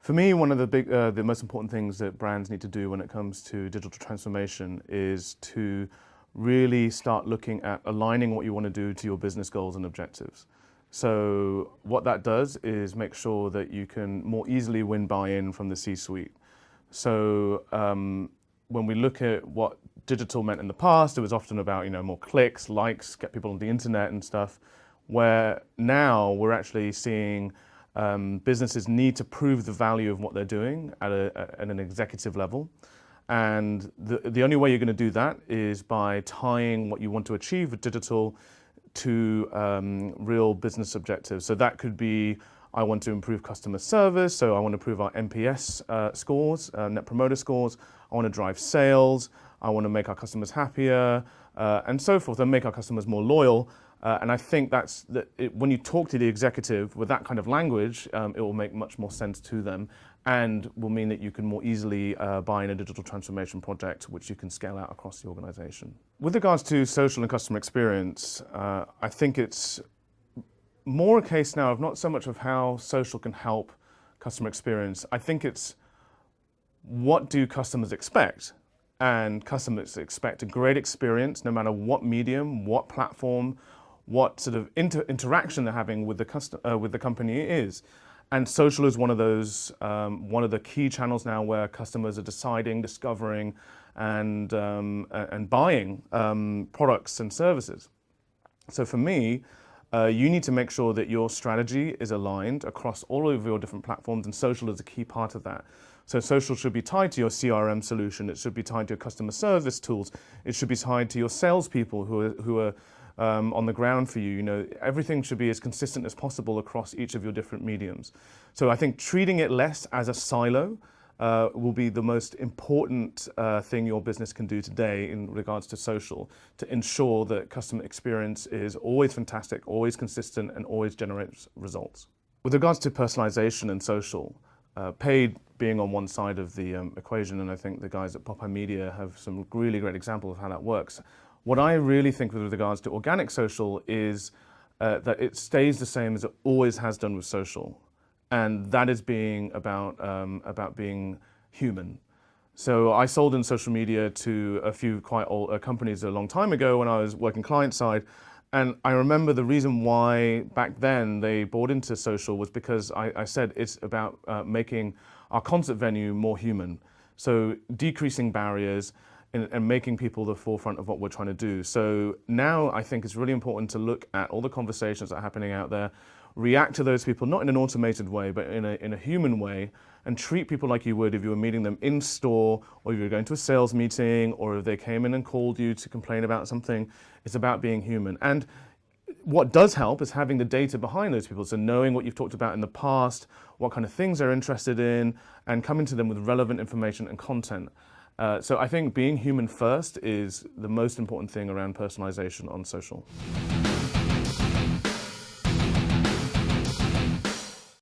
For me, one of the most important things that brands need to do when it comes to digital transformation is to really start looking at aligning what you want to do to your business goals and objectives. So what that does is make sure that you can more easily win buy-in from the C-suite. So when we look at what digital meant in the past, it was often about more clicks, likes, get people on the internet and stuff, where now we're actually seeing businesses need to prove the value of what they're doing at an executive level. And the only way you're going to do that is by tying what you want to achieve with digital to real business objectives. So that could be, I want to improve customer service, so I want to improve our NPS scores, Net Promoter Scores. I want to drive sales. I want to make our customers happier, and so forth, and make our customers more loyal. And I think when you talk to the executive with that kind of language, it will make much more sense to them and will mean that you can more easily buy in a digital transformation project, which you can scale out across the organization. With regards to social and customer experience, I think it's more a case now of not so much of how social can help customer experience. I think it's what do customers expect? And customers expect a great experience no matter what medium, what platform, what sort of interaction they're having with the company is. And social is one of those, one of the key channels now where customers are deciding, discovering, and buying products and services. So for me, you need to make sure that your strategy is aligned across all of your different platforms, and social is a key part of that. So social should be tied to your CRM solution, it should be tied to your customer service tools, it should be tied to your salespeople who are on the ground for you. Everything should be as consistent as possible across each of your different mediums. So I think treating it less as a silo will be the most important thing your business can do today in regards to social, to ensure that customer experience is always fantastic, always consistent, and always generates results. With regards to personalization and social, paid being on one side of the equation, and I think the guys at Popimedia have some really great examples of how that works. What I really think with regards to organic social is that it stays the same as it always has done with social. And that is being about being human. So I sold in social media to a few quite old companies a long time ago when I was working client side. And I remember the reason why back then they bought into social was because I said it's about making our concert venue more human. So decreasing barriers and making people the forefront of what we're trying to do. So now I think it's really important to look at all the conversations that are happening out there, react to those people, not in an automated way, but in a human way, and treat people like you would if you were meeting them in store, or if you were going to a sales meeting, or if they came in and called you to complain about something. It's about being human. And what does help is having the data behind those people, so knowing what you've talked about in the past, what kind of things they're interested in, and coming to them with relevant information and content. So I think being human first is the most important thing around personalization on social.